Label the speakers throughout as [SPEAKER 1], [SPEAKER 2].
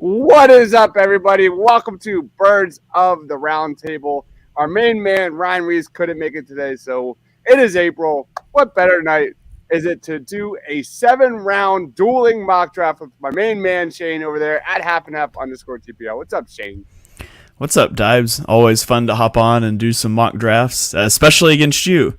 [SPEAKER 1] What is up, everybody? Welcome to Birds of the Roundtable. Our main man, Ryan Reese, couldn't make it today, so it is April. What better night is it to do a 7-round dueling mock draft with my main man, Shane, over there at half and half underscore TPL. What's up, Shane?
[SPEAKER 2] What's up, Dives? Always fun to hop on and do some mock drafts, especially against you.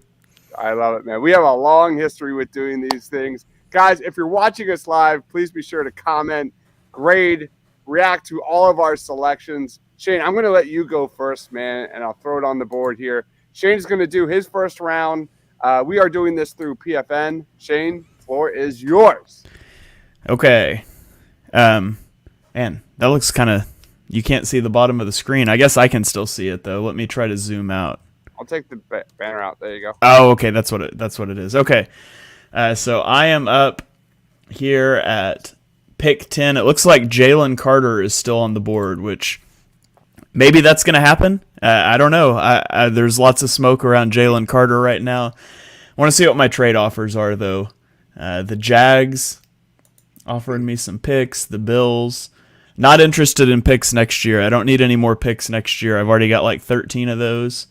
[SPEAKER 1] I love it, man. We have a long history with doing these things. Guys, if you're watching us live, please be sure to comment, grade, react to all of our selections. Shane, I'm going to let you go first, man, and I'll throw it on the board here. Shane's going to do his first round. We are doing this through PFN. Shane, floor is yours.
[SPEAKER 2] Okay. Man, that looks kind of... You can't see the bottom of the screen. I guess I can still see it, though. Let me try to zoom out.
[SPEAKER 1] I'll take the banner out. There you go.
[SPEAKER 2] Oh, okay. That's what it is. Okay. So I am up here at pick 10. It looks like Jalen Carter is still on the board, which maybe that's going to happen. I don't know. There's lots of smoke around Jalen Carter right now. I want to see what my trade offers are, though. The Jags offering me some picks. The Bills. Not interested in picks next year. I don't need any more picks next year. I've already got like 13 of those.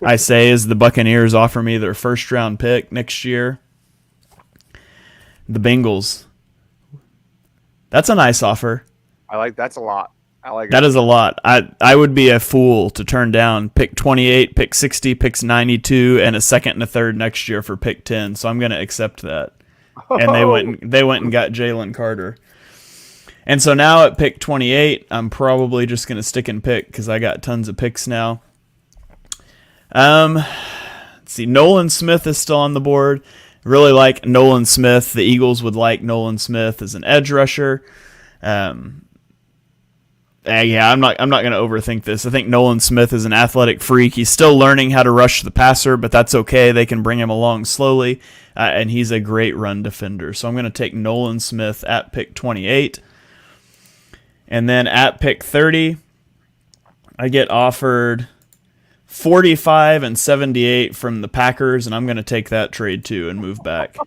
[SPEAKER 2] I say as the Buccaneers offer me their first round pick next year. The Bengals. That's a nice offer.
[SPEAKER 1] That's a lot. I like
[SPEAKER 2] that. Is a lot. I would be a fool to turn down pick 28, pick 60, picks 92, and a second and a third next year for pick 10. So I'm going to accept that. And they went and got Jalen Carter. And so now at pick 28, I'm probably just going to stick and pick because I got tons of picks now. Let's see. Nolan Smith is still on the board. Really like Nolan Smith. The Eagles would like Nolan Smith as an edge rusher. I'm not going to overthink this. I think Nolan Smith is an athletic freak. He's still learning how to rush the passer, but that's okay. They can bring him along slowly, and he's a great run defender. So I'm going to take Nolan Smith at pick 28. And then at pick 30, I get offered 45 and 78 from the Packers, and I'm going to take that trade too and move back.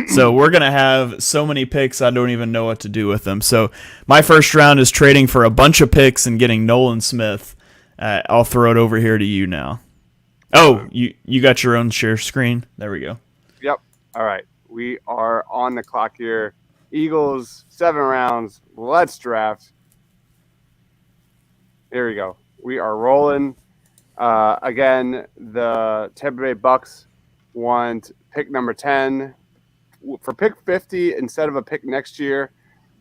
[SPEAKER 2] So we're going to have so many picks, I don't even know what to do with them. So my first round is trading for a bunch of picks and getting Nolan Smith. I'll throw it over here to you now. Oh, you got your own share screen? There we go.
[SPEAKER 1] Yep. All right. We are on the clock here. Eagles, 7 rounds. Let's draft. Here we go. We are rolling. Again, the Tampa Bay Bucks want pick number 10 for pick 50 instead of a pick next year.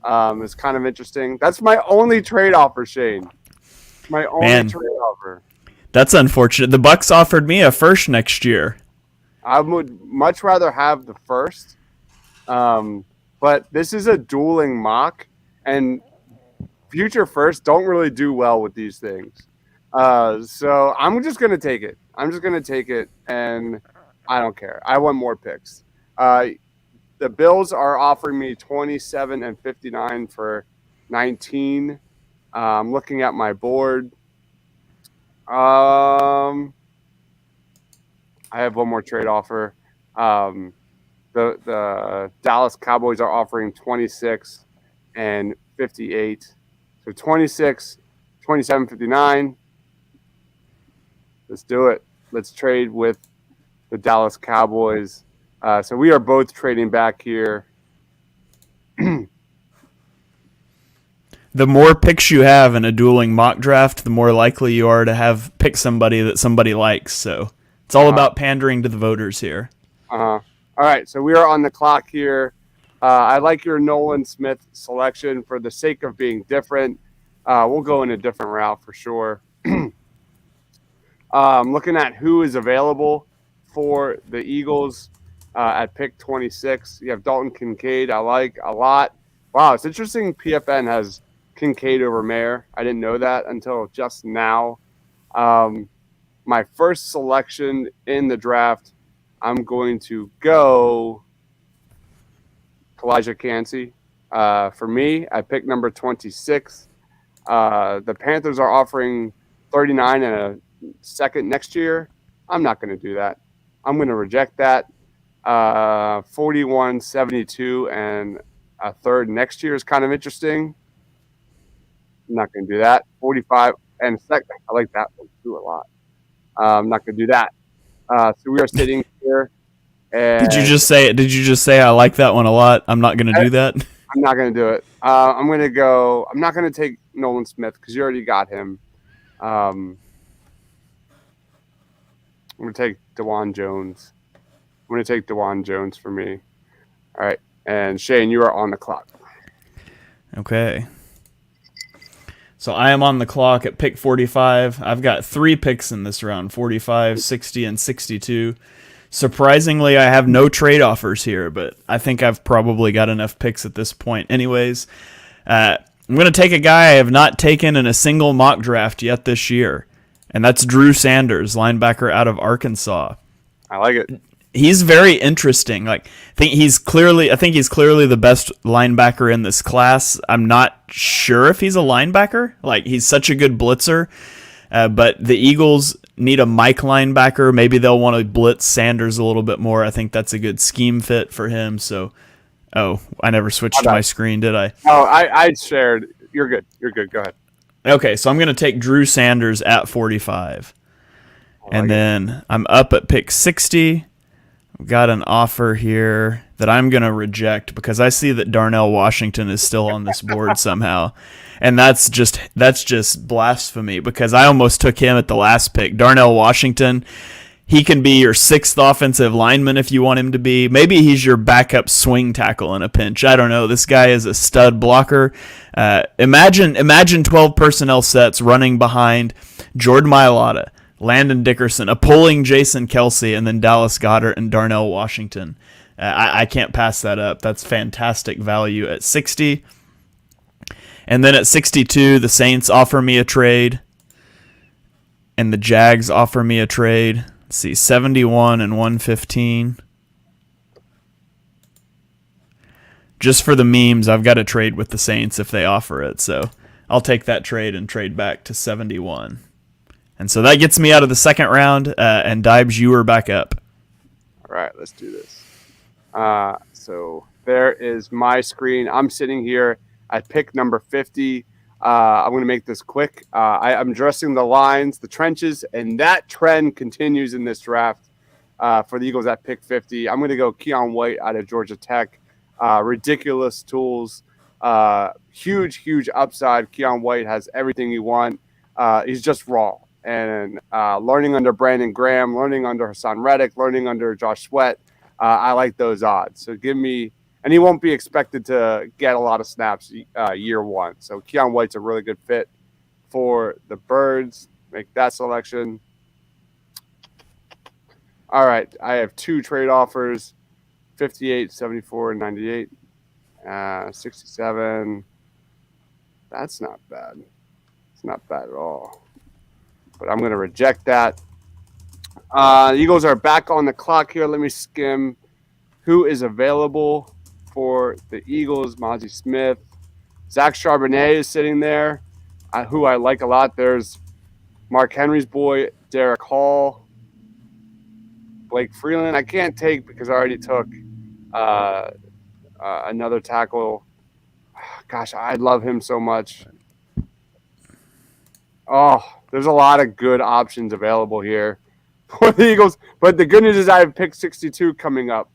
[SPEAKER 1] It's kind of interesting. That's my only trade offer, Shane. My only trade offer.
[SPEAKER 2] That's unfortunate. The Bucks offered me a first next year.
[SPEAKER 1] I would much rather have the first. But this is a dueling mock, and future firsts don't really do well with these things. So I'm just going to take it. And I don't care. I want more picks. The Bills are offering me 27 and 59 for 19. I'm looking at my board. I have one more trade offer. The Dallas Cowboys are offering 26 and 58. So 26, 27, 59. Let's do it. Let's trade with the Dallas Cowboys. So we are both trading back here.
[SPEAKER 2] The more picks you have in a dueling mock draft, the more likely you are to have pick somebody that somebody likes. So it's all about pandering to the voters here.
[SPEAKER 1] All right, so we are on the clock here. I like your Nolan Smith selection for the sake of being different. We'll go in a different route for sure. Looking at who is available for the Eagles at pick 26. You have Dalton Kincaid. I like a lot. Wow, it's interesting PFN has Kincaid over Mayer. I didn't know that until just now. My first selection in the draft, I'm going to go Elijah Cansey. For me, at pick number 26. The Panthers are offering 39 and a second next year. I'm not going to do that. I'm going to reject that. 41, 72, and a third next year is kind of interesting. I'm not going to do that. 45 and second. I like that one too a lot. I'm not going to do that. So we are sitting here,
[SPEAKER 2] Did you
[SPEAKER 1] and
[SPEAKER 2] just say it? Did you just say I like that one a lot? I'm not going to do that.
[SPEAKER 1] I'm not going to do it. I'm going to go. I'm not going to take Nolan Smith because you already got him. I'm going to take DeJuan Jones. I'm going to take DeJuan Jones for me. All right. And Shane, you are on the clock.
[SPEAKER 2] Okay. So I am on the clock at pick 45. I've got 3 picks in this round, 45, 60, and 62. Surprisingly, I have no trade offers here, but I think I've probably got enough picks at this point anyways. I'm going to take a guy I have not taken in a single mock draft yet this year, and that's Drew Sanders, linebacker out of Arkansas.
[SPEAKER 1] I like it.
[SPEAKER 2] He's very interesting. Like, I think he's clearly the best linebacker in this class. I'm not sure if he's a linebacker. Like, he's such a good blitzer. But the Eagles need a Mike linebacker. Maybe they'll want to blitz Sanders a little bit more. I think that's a good scheme fit for him. So, I never switched my screen, did I?
[SPEAKER 1] Oh, I shared. You're good. You're good. Go ahead.
[SPEAKER 2] Okay, so I'm going to take Drew Sanders at 45. And then I'm up at pick 60. We've got an offer here that I'm going to reject because I see that Darnell Washington is still on this board somehow. And that's just blasphemy because I almost took him at the last pick. Darnell Washington, he can be your 6th offensive lineman if you want him to be. Maybe he's your backup swing tackle in a pinch. I don't know. This guy is a stud blocker. Imagine 12 personnel sets running behind Jordan Mailata, Landon Dickerson, a pulling Jason Kelsey, and then Dallas Goedert and Darnell Washington. I can't pass that up. That's fantastic value at 60. And then at 62, the Saints offer me a trade, and the Jags offer me a trade. Let's see, 71 and 115. Just for the memes, I've got to trade with the Saints if they offer it. So I'll take that trade and trade back to 71. And so that gets me out of the second round, and Dibes, you are back up.
[SPEAKER 1] All right, let's do this. So there is my screen. I'm sitting here at pick number 50. I'm going to make this quick. I'm addressing the lines, the trenches, and that trend continues in this draft for the Eagles at pick 50. I'm going to go Keon White out of Georgia Tech. Ridiculous tools. Huge upside. Keon White has everything you want. He's just raw. And learning under Brandon Graham, learning under Hassan Reddick, learning under Josh Sweat, I like those odds. So give me, and he won't be expected to get a lot of snaps year one. So Keon White's a really good fit for the Birds. Make that selection. All right, I have 2 trade offers, 58, 74, 98, 67. That's not bad. It's not bad at all. But I'm going to reject that. The Eagles are back on the clock here. Let me skim who is available for the Eagles. Mozzie Smith. Zach Charbonnet is sitting there, who I like a lot. There's Mark Henry's boy, Derek Hall. Blake Freeland, I can't take because I already took another tackle. Gosh, I love him so much. Oh, there's a lot of good options available here for the Eagles. But the good news is I have pick 62 coming up.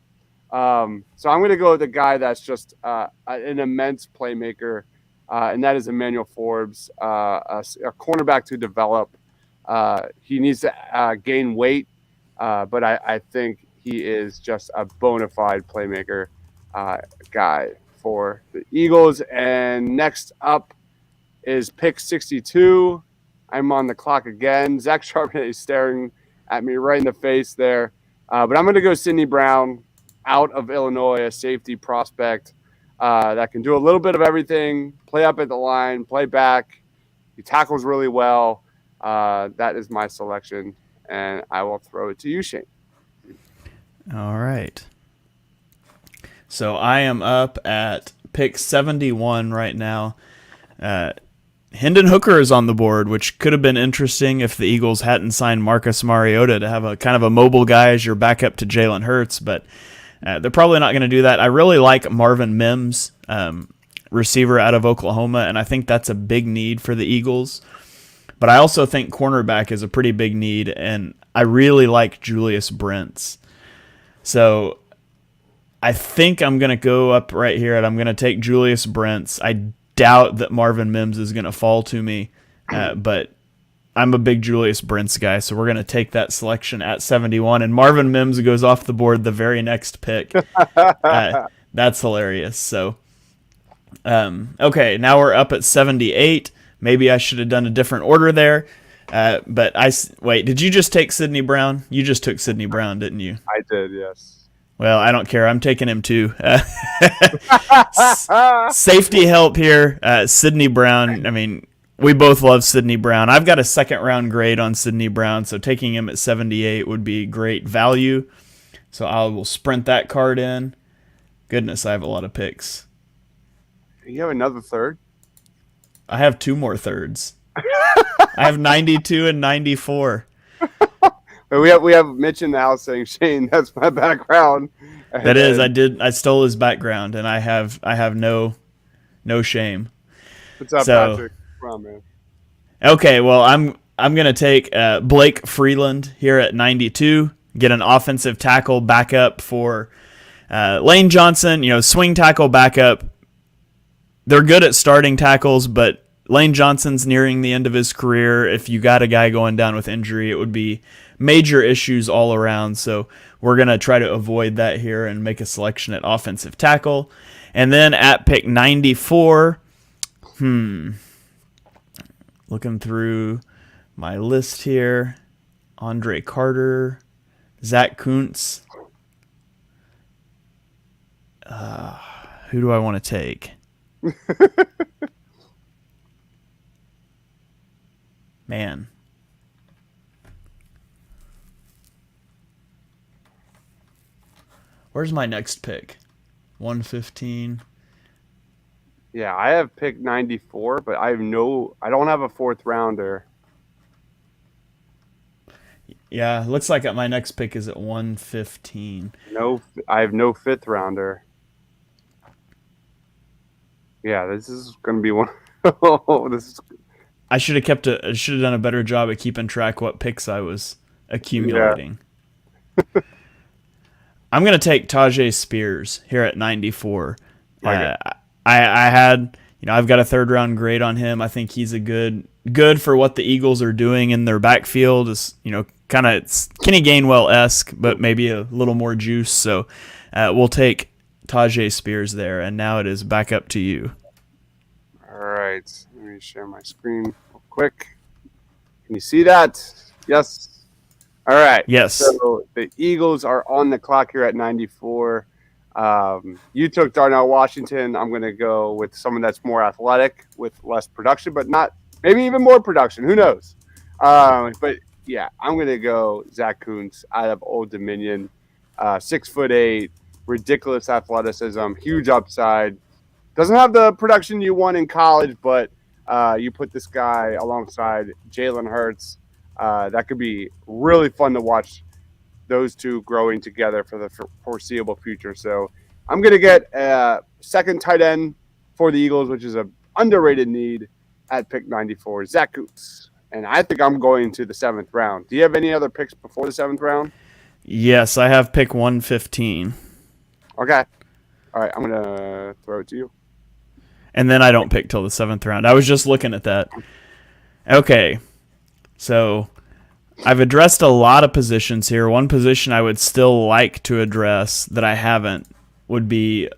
[SPEAKER 1] So I'm going to go with a guy that's just an immense playmaker, and that is Emmanuel Forbes, a cornerback to develop. He needs to gain weight, but I think he is just a bona fide playmaker guy for the Eagles. And next up is pick 62. I'm on the clock again. Zach Charbonnet is staring at me right in the face there. But I'm going to go Sidney Brown out of Illinois, a safety prospect that can do a little bit of everything, play up at the line, play back. He tackles really well. That is my selection, and I will throw it to you, Shane.
[SPEAKER 2] All right. So I am up at pick 71 right now. Hendon Hooker is on the board, which could have been interesting if the Eagles hadn't signed Marcus Mariota to have a kind of a mobile guy as your backup to Jalen Hurts, but they're probably not going to do that. I really like Marvin Mims. receiver out of Oklahoma, and I think that's a big need for the Eagles. But I also think cornerback is a pretty big need, and I really like Julius Brents. So I think I'm going to go up right here, and I'm going to take Julius Brents. I doubt that Marvin Mims is going to fall to me, but I'm a big Julius Brents guy, so we're going to take that selection at 71, and Marvin Mims goes off the board the very next pick. That's hilarious. So, okay, now we're up at 78. Maybe I should have done a different order there. But wait, did you just take Sidney Brown? You just took Sidney Brown, didn't you?
[SPEAKER 1] I did, yes.
[SPEAKER 2] Well, I don't care. I'm taking him too. Safety help here. Sidney Brown. I mean, we both love Sidney Brown. I've got a second round grade on Sidney Brown, so taking him at 78 would be great value. So I will sprint that card in. Goodness, I have a lot of picks.
[SPEAKER 1] You have another third?
[SPEAKER 2] I have 2 more thirds. I have 92 and 94.
[SPEAKER 1] But we have Mitch in the house saying, Shane, that's my background.
[SPEAKER 2] That is, I stole his background, and I have no shame.
[SPEAKER 1] What's up, Patrick? Come on, man.
[SPEAKER 2] Okay, well, I'm gonna take Blake Freeland here at 92. Get an offensive tackle backup for Lane Johnson. Swing tackle backup. They're good at starting tackles, but Lane Johnson's nearing the end of his career. If you got a guy going down with injury, it would be major issues all around. So we're going to try to avoid that here and make a selection at offensive tackle. And then at pick 94, looking through my list here, Andre Carter, Zach Kuntz. Who do I want to take? Man. Where's my next pick? 115.
[SPEAKER 1] Yeah, I have pick 94, but I don't have a 4th rounder.
[SPEAKER 2] Yeah, looks like my next pick is at 115.
[SPEAKER 1] No, I have no 5th rounder. Yeah, this is going to be one.
[SPEAKER 2] I should have done a better job at keeping track what picks I was accumulating. Yeah. I'm going to take Tajay Spears here at 94. Okay. I've got a 3rd round grade on him. I think he's a good for what the Eagles are doing in their backfield. Is kind of Kenny Gainwell-esque, but maybe a little more juice. So we'll take Tajay Spears there, and now it is back up to you.
[SPEAKER 1] All right. Let me share my screen real quick. Can you see that? Yes. All right.
[SPEAKER 2] Yes.
[SPEAKER 1] So the Eagles are on the clock here at 94. You took Darnell Washington. I'm going to go with someone that's more athletic with less production, but not maybe even more production. Who knows? But yeah, I'm going to go Zach Kuntz out of Old Dominion. 6'8", ridiculous athleticism, huge upside. Doesn't have the production you want in college, but you put this guy alongside Jalen Hurts. That could be really fun to watch those two growing together for the foreseeable future. So I'm going to get a second tight end for the Eagles, which is an underrated need at pick 94, Zach Kuntz. And I think I'm going to the 7th round. Do you have any other picks before the 7th round?
[SPEAKER 2] Yes, I have pick 115.
[SPEAKER 1] Okay. All right, I'm going to throw it to you.
[SPEAKER 2] And then I don't pick till the 7th round. I was just looking at that. Okay. So I've addressed a lot of positions here. One position I would still like to address that I haven't would be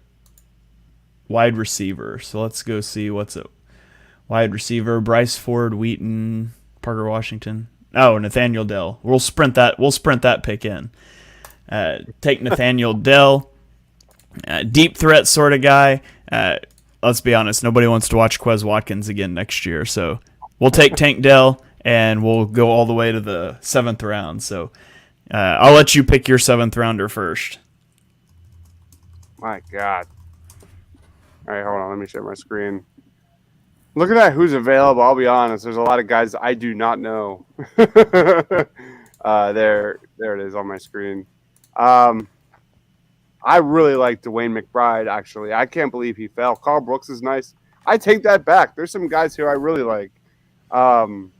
[SPEAKER 2] wide receiver. So let's go see what's a wide receiver. Bryce Ford, Wheaton, Parker Washington. Oh, Nathaniel Dell. We'll sprint that pick in. Take Nathaniel Dell. Deep threat sort of guy. Let's be honest, nobody wants to watch Quez Watkins again next year. So we'll take Tank Dell, and we'll go all the way to the 7th round. So I'll let you pick your 7th rounder first.
[SPEAKER 1] My God. All right, hold on. Let me share my screen. Looking at who's available, I'll be honest, there's a lot of guys I do not know. There it is on my screen. I really like Dwayne McBride, actually. I can't believe he fell. Carl Brooks is nice. I take that back. There's some guys here I really like. Um,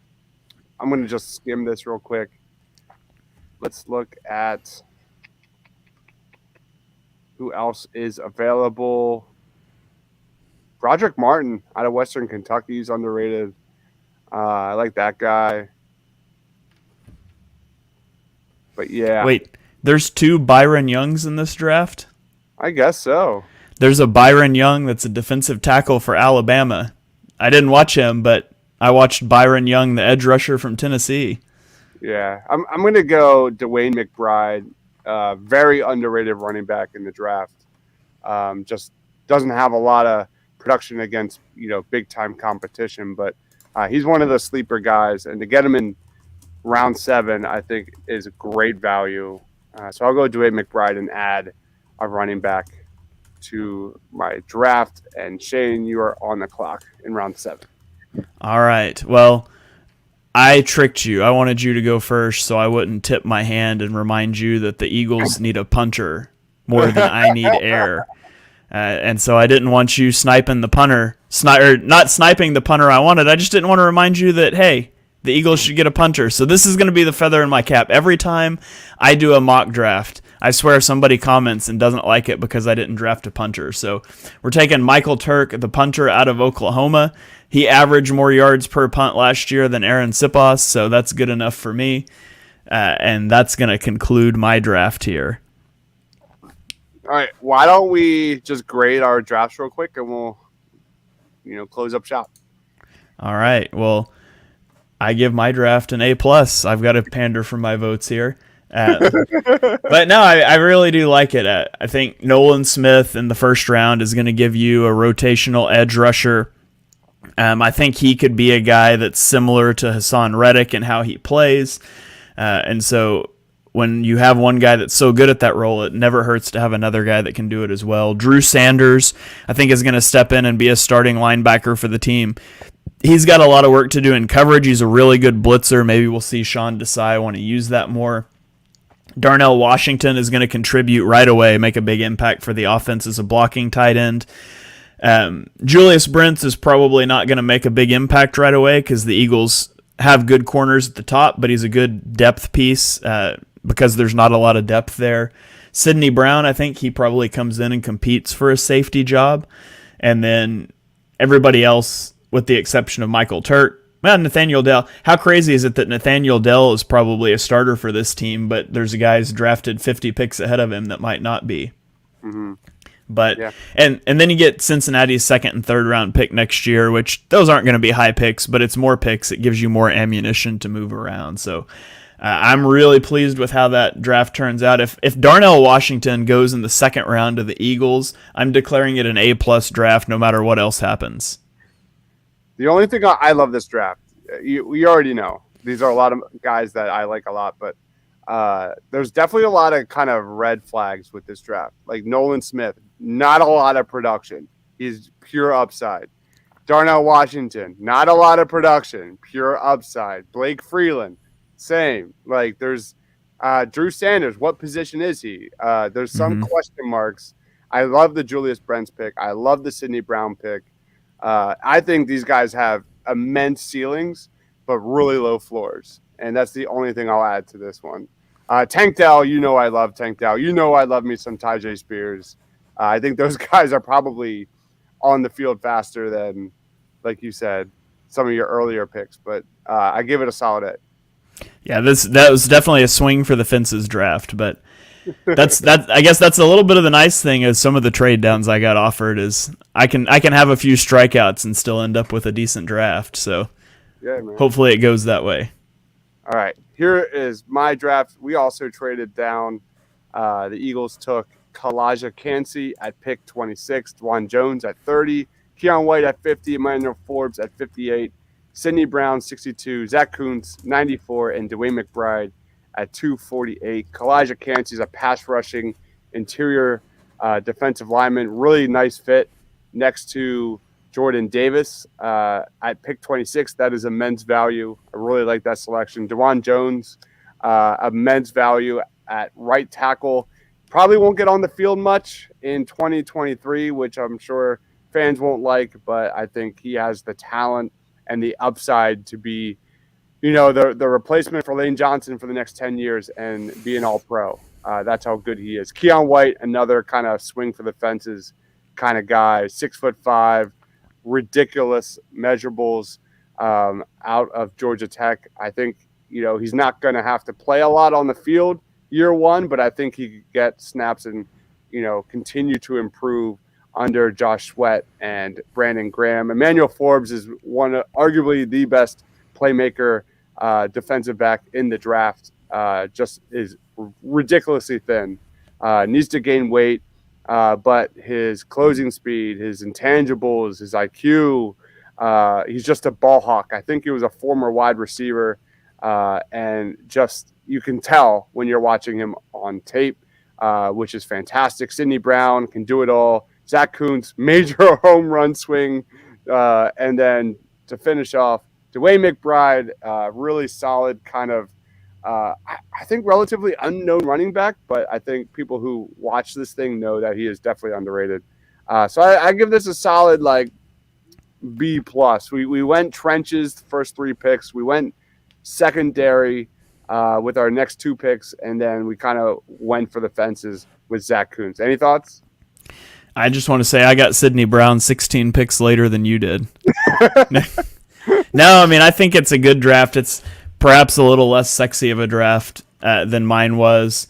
[SPEAKER 1] I'm going to just skim this real quick. Let's look at who else is available. Broderick Martin out of Western Kentucky is underrated. I like that guy. But yeah,
[SPEAKER 2] Wait, there's 2 Byron Youngs in this draft?
[SPEAKER 1] I guess so.
[SPEAKER 2] There's a Byron Young that's a defensive tackle for Alabama. I didn't watch him, but I watched Byron Young, the edge rusher from Tennessee.
[SPEAKER 1] Yeah, I'm going to go Dwayne McBride. Very underrated running back in the draft. Just doesn't have a lot of production against big time competition, but he's one of the sleeper guys, and to get him in round 7, I think is a great value. So I'll go Dwayne McBride and add a running back to my draft. And Shane, you are on the clock in round 7.
[SPEAKER 2] All right. Well, I tricked you. I wanted you to go first so I wouldn't tip my hand and remind you that the Eagles need a punter more than I need air. And so I didn't want you sniping the punter, not sniping the punter I wanted. I just didn't want to remind you that, hey, the Eagles should get a punter. So this is going to be the feather in my cap. Every time I do a mock draft, I swear somebody comments and doesn't like it because I didn't draft a punter. So we're taking Michael Turk, the punter out of Oklahoma. He averaged more yards per punt last year than Aaron Sipos, so that's good enough for me. And that's going to conclude my draft here.
[SPEAKER 1] All right, why don't we just grade our drafts real quick and we'll close up shop.
[SPEAKER 2] All right. Well, I give my draft an A+. I've got to pander for my votes here. But no, I really do like it. I think Nolan Smith in the first round is going to give you a rotational edge rusher. I think he could be a guy that's similar to Hassan Reddick in how he plays. And so when you have one guy that's so good at that role, it never hurts to have another guy that can do it as well. Drew Sanders, I think, is going to step in and be a starting linebacker for the team. He's got a lot of work to do in coverage. He's a really good blitzer. Maybe we'll see Sean Desai want to use that more. Darnell Washington is going to contribute right away, make a big impact for the offense as a blocking tight end. Julius Brents is probably not going to make a big impact right away because the Eagles have good corners at the top, but he's a good depth piece because there's not a lot of depth there. Sidney Brown, I think he probably comes in and competes for a safety job. And then everybody else, with the exception of Michael Turk, Nathaniel Dell. How crazy is it that Nathaniel Dell is probably a starter for this team, but there's guys drafted 50 picks ahead of him that might not be?
[SPEAKER 1] Mm-hmm.
[SPEAKER 2] But yeah. and then you get Cincinnati's second and third round pick next year, which those aren't going to be high picks, but it's more picks. It gives you more ammunition to move around. So I'm really pleased with how that draft turns out. If Darnell Washington goes in the second round of the Eagles, I'm declaring it an A+ draft no matter what else happens.
[SPEAKER 1] The only thing I love this draft, you already know, these are a lot of guys that I like a lot, but there's definitely a lot of kind of red flags with this draft. Like Nolan Smith, not a lot of production. He's pure upside. Darnell Washington, not a lot of production, pure upside. Blake Freeland, same. Like there's Drew Sanders, what position is he? There's some question marks. I love the Julius Brents pick. I love the Sidney Brown pick. I think these guys have immense ceilings, but really low floors. And that's the only thing I'll add to this one. Tank Dell, I love Tank Dell. I love me some Tyjae Spears. I think those guys are probably on the field faster than, like you said, some of your earlier picks. But I give it a solid A.
[SPEAKER 2] Yeah, that was definitely a swing for the fences draft, but I guess that's a little bit of the nice thing is some of the trade downs I got offered is I can have a few strikeouts and still end up with a decent draft. So
[SPEAKER 1] yeah, man.
[SPEAKER 2] Hopefully it goes that way.
[SPEAKER 1] All right, here is my draft. We also traded down. The Eagles took Kalijah Kancey at pick 26, Dwan Jones at 30, Keon White at 50, Emmanuel Forbes at 58, Sidney Brown 62, Zach Kuntz 94, and Dwayne McBride at 248. Kalijah Kancey is a pass rushing interior defensive lineman. Really nice fit next to Jordan Davis at pick 26. That is immense value. I really like that selection. Dwan Jones, immense value at right tackle. Probably won't get on the field much in 2023, which I'm sure fans won't like, but I think he has the talent and the upside to be, the replacement for Lane Johnson for the next 10 years and be an all pro. That's how good he is. Keon White, another kind of swing for the fences kind of guy, 6'5", ridiculous measurables out of Georgia Tech. I think, he's not going to have to play a lot on the field year one, but I think he could get snaps and, continue to improve under Josh Sweat and Brandon Graham. Emmanuel Forbes is arguably the best playmaker defensive back in the draft. Just is ridiculously thin. Needs to gain weight, but his closing speed, his intangibles, his IQ, he's just a ball hawk. I think he was a former wide receiver, and just you can tell when you're watching him on tape, which is fantastic. Sidney Brown can do it all. Zach Kuntz, major home run swing, and then to finish off, DeWayne McBride, really solid kind of, I think relatively unknown running back, but I think people who watch this thing know that he is definitely underrated. So I give this a solid like B plus. We went trenches the first 3 picks. We went secondary with our next 2 picks, and then we kind of went for the fences with Zach Kuntz. Any thoughts?
[SPEAKER 2] I just want to say I got Sidney Brown 16 picks later than you did. No, I mean, I think it's a good draft. It's perhaps a little less sexy of a draft than mine was,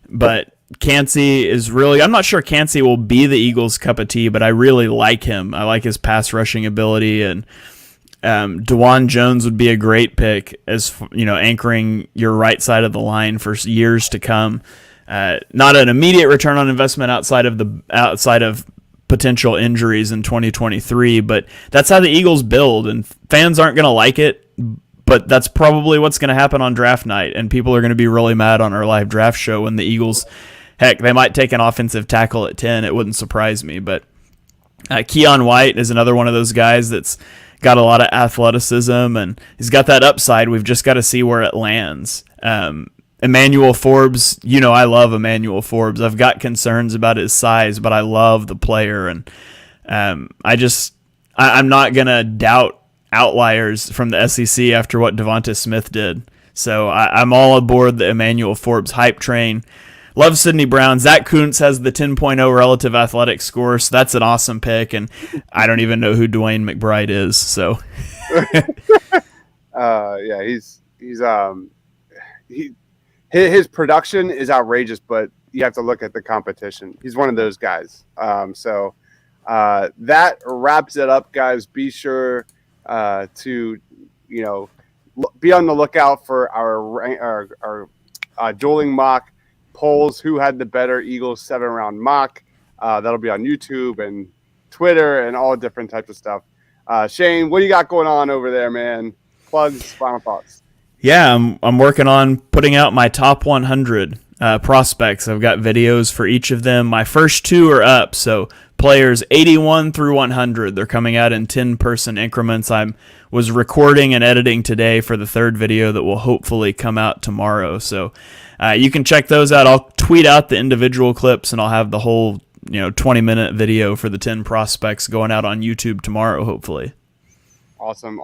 [SPEAKER 2] but Kancey is really, I'm not sure Kancey will be the Eagles' cup of tea, but I really like him. I like his pass rushing ability, and DeJuan Jones would be a great pick as, anchoring your right side of the line for years to come. Not an immediate return on investment outside of potential injuries in 2023, but that's how the Eagles build, and fans aren't going to like it, but that's probably what's going to happen on draft night, and people are going to be really mad on our live draft show when the Eagles, heck, they might take an offensive tackle at 10. It wouldn't surprise me, but Keon White is another one of those guys that's got a lot of athleticism, and he's got that upside. We've just got to see where it lands. Emmanuel Forbes, I love Emmanuel Forbes. I've got concerns about his size, but I love the player, and I'm not gonna doubt outliers from the SEC after what Devonta Smith did. So I'm all aboard the Emmanuel Forbes hype train. Love Sidney Brown. Zach Kuntz has the 10.0 relative athletic score, so that's an awesome pick, and I don't even know who DeWayne McBride is. So,
[SPEAKER 1] yeah, his production is outrageous, but you have to look at the competition. He's one of those guys. So that wraps it up, guys. Be sure to be on the lookout for our dueling mock polls. Who had the better Eagles 7-round mock? That'll be on YouTube and Twitter and all different types of stuff. Shane, what do you got going on over there, man? Plugs, final thoughts.
[SPEAKER 2] Yeah, I'm working on putting out my top 100 prospects. I've got videos for each of them. My first 2 are up, so players 81 through 100. They're coming out in 10-person increments. I was recording and editing today for the 3rd video that will hopefully come out tomorrow. So you can check those out. I'll tweet out the individual clips, and I'll have the whole 20-minute video for the 10 prospects going out on YouTube tomorrow, hopefully.
[SPEAKER 1] Awesome.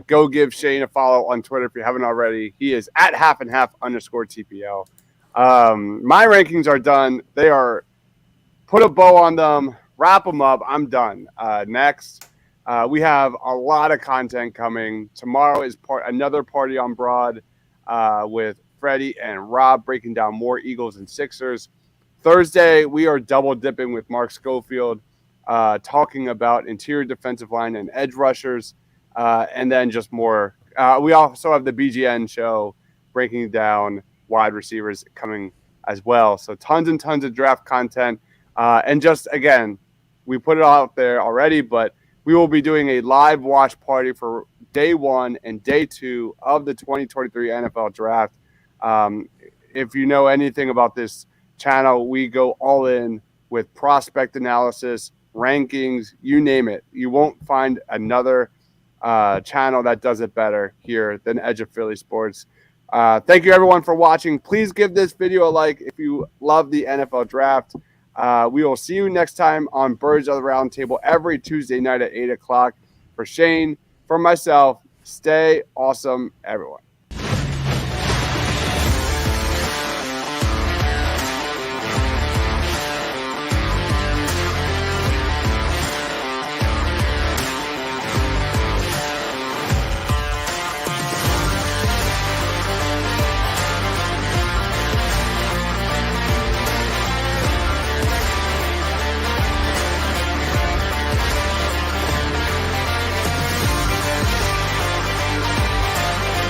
[SPEAKER 1] Go give Shane a follow on Twitter if you haven't already. He is at @halfandhalf_TPL. My rankings are done. They are, put a bow on them, wrap them up. I'm done. Next, we have a lot of content coming. Tomorrow is another party on Broad with Freddie and Rob breaking down more Eagles and Sixers. Thursday, we are double dipping with Mark Schofield, talking about interior defensive line and edge rushers. And then just more. We also have the BGN show breaking down wide receivers coming as well. So tons and tons of draft content. And just, again, we put it out there already, but we will be doing a live watch party for day 1 and day 2 of the 2023 NFL draft. If you know anything about this channel, we go all in with prospect analysis, rankings, you name it. You won't find another channel that does it better here than Edge of Philly Sports. Thank you, everyone, for watching. Please give this video a like if you love the NFL draft. We will see you next time on Birds of the Roundtable every Tuesday night at 8 o'clock. For Shane, for myself, stay awesome, everyone.